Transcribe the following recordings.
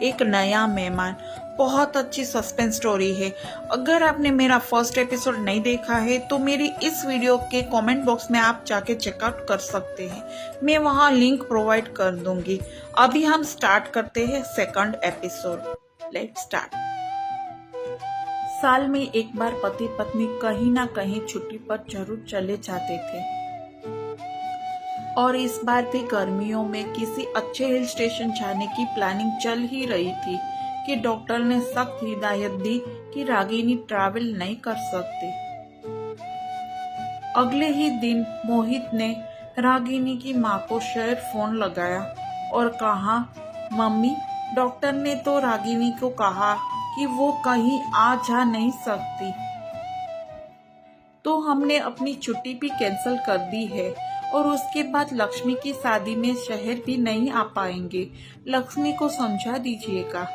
एक नया मेहमान। बहुत अच्छी सस्पेंस स्टोरी है। अगर आपने मेरा फर्स्ट एपिसोड नहीं देखा है तो मेरी इस वीडियो के कमेंट बॉक्स में आप जाके चेकआउट कर सकते हैं। मैं वहाँ लिंक प्रोवाइड कर दूंगी। अभी हम स्टार्ट करते हैं सेकंड एपिसोड। Let's start. साल में एक बार पति पत्नी कहीं ना कहीं छुट्टी पर जरूर चले जाते थे और इस बार भी गर्मियों में किसी अच्छे हिल स्टेशन जाने की प्लानिंग चल ही रही थी कि डॉक्टर ने सख्त हिदायत दी कि रागिनी ट्रैवल नहीं कर सकती। अगले ही दिन मोहित ने रागिनी की माँ को शहर फोन लगाया और कहा, मम्मी, डॉक्टर ने तो रागिनी को कहा कि वो कहीं आ जा नहीं सकती, तो हमने अपनी छुट्टी भी कैंसिल कर दी है और उसके बाद लक्ष्मी की शादी में शहर भी नहीं आ पाएंगे। लक्ष्मी को समझा दीजिएगा।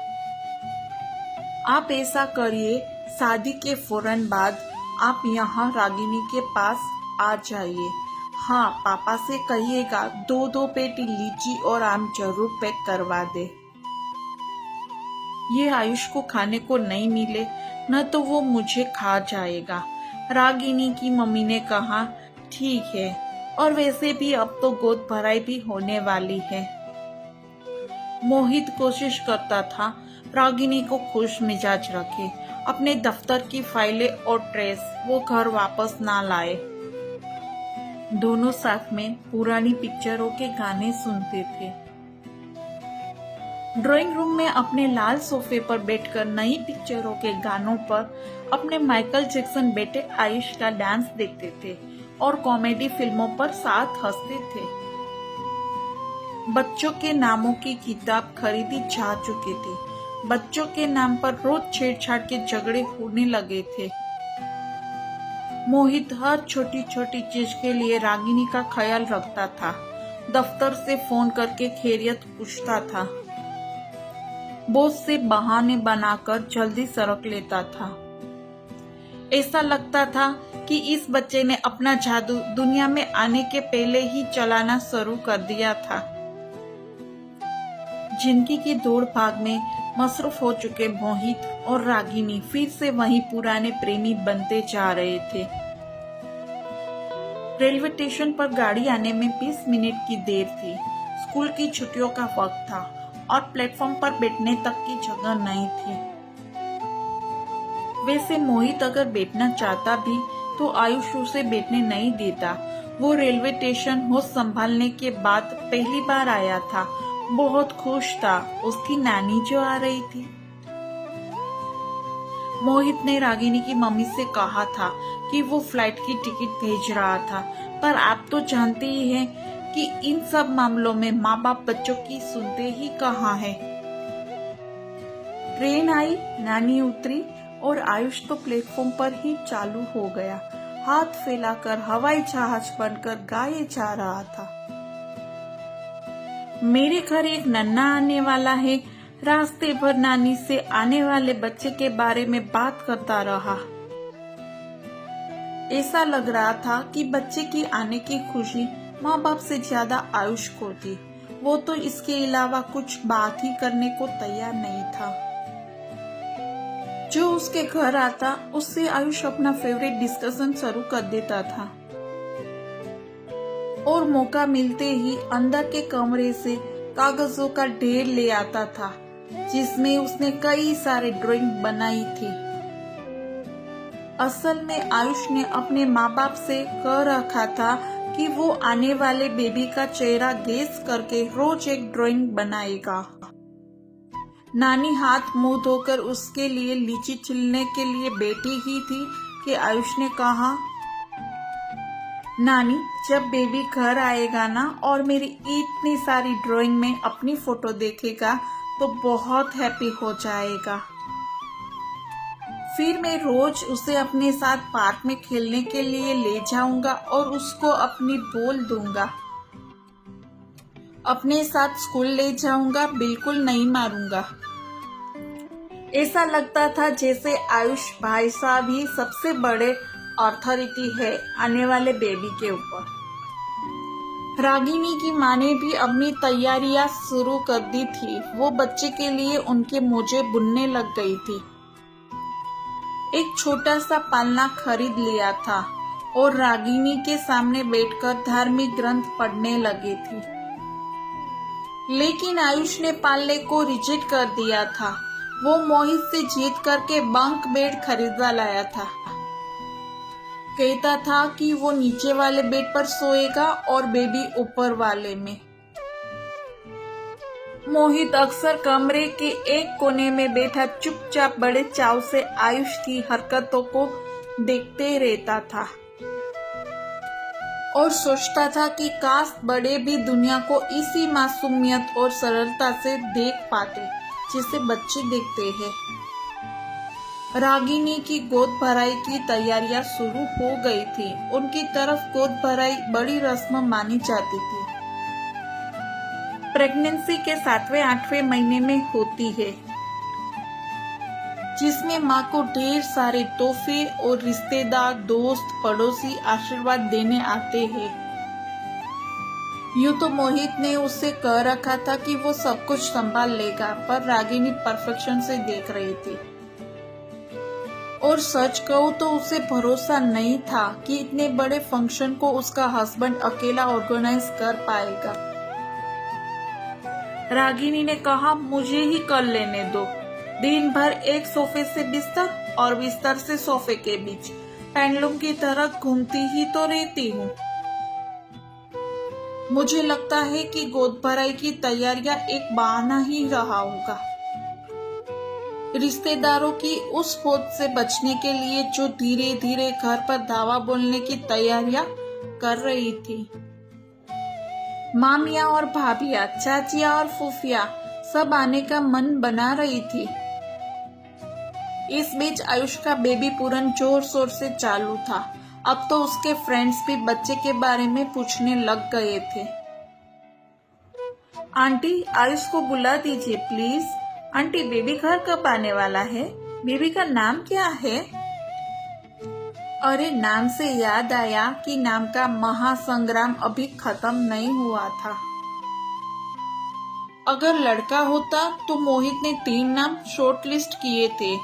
आप ऐसा करिए, शादी के फौरन बाद आप यहाँ रागिनी के पास आ जाइए। हाँ, पापा से कहिएगा 2-2 पेटी लीची और आम जरूर पैक करवा दे। ये आयुष को खाने को नहीं मिले न तो वो मुझे खा जाएगा। रागिनी की मम्मी ने कहा, ठीक है, और वैसे भी अब तो गोद भराई भी होने वाली है। मोहित कोशिश करता था रागिनी को खुश मिजाज रखे। अपने दफ्तर की फाइलें और ड्रेस वो घर वापस ना लाए। दोनों साथ में पुरानी पिक्चरों के गाने सुनते थे। ड्राइंग रूम में अपने लाल सोफे पर बैठकर नई पिक्चरों के गानों पर अपने माइकल जैक्सन बेटे आयुष का डांस देखते थे और कॉमेडी फिल्मों पर साथ हंसते थे। बच्चों के नामों की किताब खरीदी जा चुकी थी। बच्चों के नाम पर रोज छेड़छाड़ के झगड़े होने लगे थे। मोहित हर छोटी छोटी चीज के लिए रागिनी का ख्याल रखता था। दफ्तर से फोन करके खैरियत पूछता था। बॉस से बहाने बनाकर जल्दी सड़क लेता था। ऐसा लगता था कि इस बच्चे ने अपना जादू दुनिया में आने के पहले ही चलाना शुरू कर दिया था। जिंदगी की दौड़ भाग में मसरूफ हो चुके मोहित और रागिनी फिर से वही पुराने प्रेमी बनते जा रहे थे। रेलवे स्टेशन पर गाड़ी आने में 20 मिनट की देर थी। स्कूल की छुट्टियों का वक्त था और प्लेटफॉर्म पर बैठने तक की जगह नहीं थी। वैसे मोहित अगर बैठना चाहता भी तो आयुष उसे बैठने नहीं देता। वो रेलवे स्टेशन होश संभालने के बाद पहली बार आया था। बहुत खुश था। उसकी नानी जो आ रही थी। मोहित ने रागिनी की मम्मी से कहा था कि वो फ्लाइट की टिकट भेज रहा था, पर आप तो जानते ही हैं कि इन सब मामलों में माँ बाप बच्चों की सुनते ही कहाँ है। ट्रेन आई, नानी उतरी और आयुष तो प्लेटफॉर्म पर ही चालू हो गया। हाथ फैलाकर हवाई जहाज बनकर गाए जा रहा था। मेरे घर एक नन्हा आने वाला है। रास्ते भर नानी से आने वाले बच्चे के बारे में बात करता रहा। ऐसा लग रहा था कि बच्चे की आने की खुशी माँ बाप से ज्यादा आयुष को थी। वो तो इसके अलावा कुछ बात ही करने को तैयार नहीं था। जो उसके घर आता उससे आयुष अपना फेवरेट डिस्कशन शुरू कर देता था और मौका मिलते ही अंदर के कमरे से कागजों का ढेर ले आता था जिसमें उसने कई सारे ड्राइंग बनाई थी। असल में आयुष ने अपने माँ बाप से कह रखा था कि वो आने वाले बेबी का चेहरा गेस करके रोज एक ड्राइंग बनाएगा। नानी हाथ मुंह धोकर उसके लिए लीची छिलने के लिए बैठी ही थी कि आयुष ने कहा, नानी, जब बेबी घर आएगा ना और मेरी इतनी सारी ड्राइंग में अपनी फोटो देखेगा तो बहुत हैप्पी हो जाएगा। फिर मैं रोज उसे अपने साथ पार्क में खेलने के लिए ले जाऊंगा और उसको अपनी बॉल दूंगा। अपने साथ स्कूल ले जाऊंगा, बिल्कुल नहीं मारूंगा। ऐसा लगता था जैसे आयुष भाई साहब ही सबसे बड़े अथॉरिटी है आने वाले बेबी के ऊपर। रागिनी की माँ ने भी अपनी तैयारियां शुरू कर दी थी। वो बच्चे के लिए उनके मोजे बुनने लग गई थी। एक छोटा सा पालना खरीद लिया था और रागिनी के सामने बैठकर धार्मिक ग्रंथ पढ़ने लगी थी। लेकिन आयुष ने पालने को रिजेक्ट कर दिया था। वो मोहित से जीत करके बंक बेड खरीदवा लाया था। कहता था कि वो नीचे वाले बेड पर सोएगा और बेबी ऊपर वाले में। मोहित अक्सर कमरे के एक कोने में बैठा चुपचाप बड़े चाव से आयुष की हरकतों को देखते रहता था और सोचता था कि काश बड़े भी दुनिया को इसी मासूमियत और सरलता से देख पाते जिसे बच्चे देखते हैं। रागिनी की गोद भराई की तैयारियां शुरू हो गई थी। उनकी तरफ गोद भराई बड़ी रस्म मानी जाती थी। प्रेगनेंसी के 7वें-8वें महीने में होती है, जिसमें माँ को ढेर सारे तोहफे और रिश्तेदार, दोस्त, पड़ोसी आशीर्वाद देने आते हैं। यूं तो मोहित ने उससे कह रखा था कि वो सब कुछ संभाल लेगा, पर रागिनी परफेक्शन से देख रही थी और सच कहूं तो उसे भरोसा नहीं था कि इतने बड़े फंक्शन को उसका हस्बैंड अकेला ऑर्गेनाइज कर पाएगा। रागिनी ने कहा, मुझे ही कर लेने दो। दिन भर एक सोफे से बिस्तर और बिस्तर से सोफे के बीच पेंडुलम की तरह घूमती ही तो रहती हूँ। मुझे लगता है कि गोद भराई की तैयारियां एक बहाना ही रहा होगा, रिश्तेदारों की उस होड़ से बचने के लिए जो धीरे धीरे घर पर धावा बोलने की तैयारियां कर रही थी। मामियां और भाभियां, चाचियां और फूफियां सब आने का मन बना रही थी। इस बीच आयुष का बेबी पूरन जोर शोर से चालू था। अब तो उसके फ्रेंड्स भी बच्चे के बारे में पूछने लग गए थे। आंटी, आयुष को बुला दीजिए प्लीज। आंटी, बेबी घर कब आने वाला है? बेबी का नाम क्या है? अरे, नाम से याद आया कि नाम का महासंग्राम अभी खत्म नहीं हुआ था। अगर लड़का होता तो मोहित ने 3 नाम शॉर्ट लिस्ट किए थे,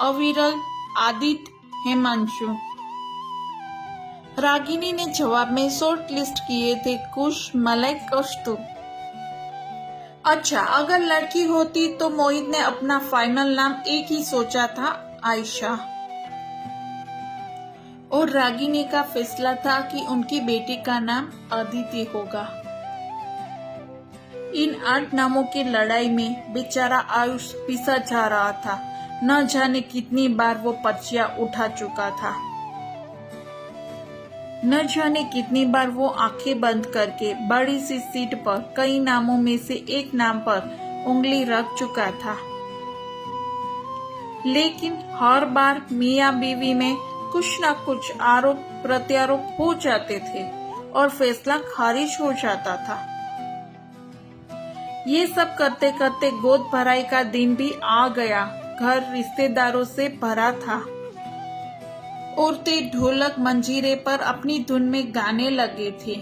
अविरल, आदित्य, हिमांशु। रागिनी ने जवाब में शॉर्ट लिस्ट किए थे कुश, मलक, कौस्तुभ। अच्छा, अगर लड़की होती तो मोहित ने अपना फाइनल नाम एक ही सोचा था, आयशा। और रागिनी का फैसला था कि उनकी बेटी का नाम अदिति होगा। इन 8 नामों की लड़ाई में बेचारा आयुष पिसा जा रहा था। न जाने कितनी बार वो पर्चियां उठा चुका था। न जाने कितनी बार वो आंखें बंद करके बड़ी सी सीट पर कई नामों में से एक नाम पर उंगली रख चुका था। लेकिन हर बार मियां बीवी में कुछ न कुछ आरोप प्रत्यारोप हो जाते थे और फैसला खारिज हो जाता था। ये सब करते करते गोद भराई का दिन भी आ गया। घर रिश्तेदारों से भरा था। औरतें ढोलक मंजीरे पर अपनी धुन में गाने लगे थे।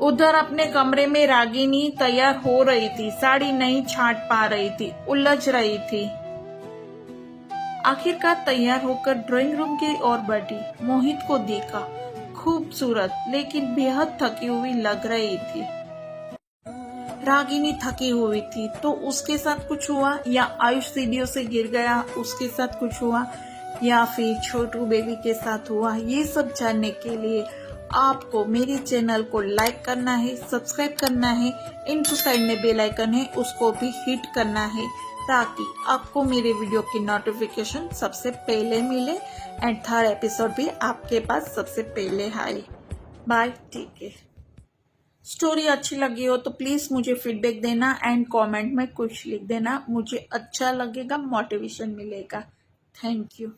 उधर अपने कमरे में रागिनी तैयार हो रही थी। साड़ी नहीं छांट पा रही थी, उलझ रही थी। आखिरकार तैयार होकर ड्राइंग रूम की ओर बढ़ी। मोहित को देखा। खूबसूरत लेकिन बेहद थकी हुई लग रही थी। रागिनी थकी हुई थी तो उसके साथ कुछ हुआ, या आयुष सीढ़ियों से गिर गया उसके साथ कुछ हुआ, या फिर छोटू बेबी के साथ हुआ? ये सब जानने के लिए आपको मेरे चैनल को लाइक करना है, सब्सक्राइब करना है, इनटू साइड में बेल आइकन है उसको भी हिट करना है, ताकि आपको मेरे वीडियो की नोटिफिकेशन सबसे पहले मिले एंड 3rd एपिसोड भी आपके पास सबसे पहले आए। बाय, ठीक है। स्टोरी अच्छी लगी हो तो प्लीज मुझे फीडबैक देना एंड कमेंट में कुछ लिख देना। मुझे अच्छा लगेगा, मोटिवेशन मिलेगा। Thank you.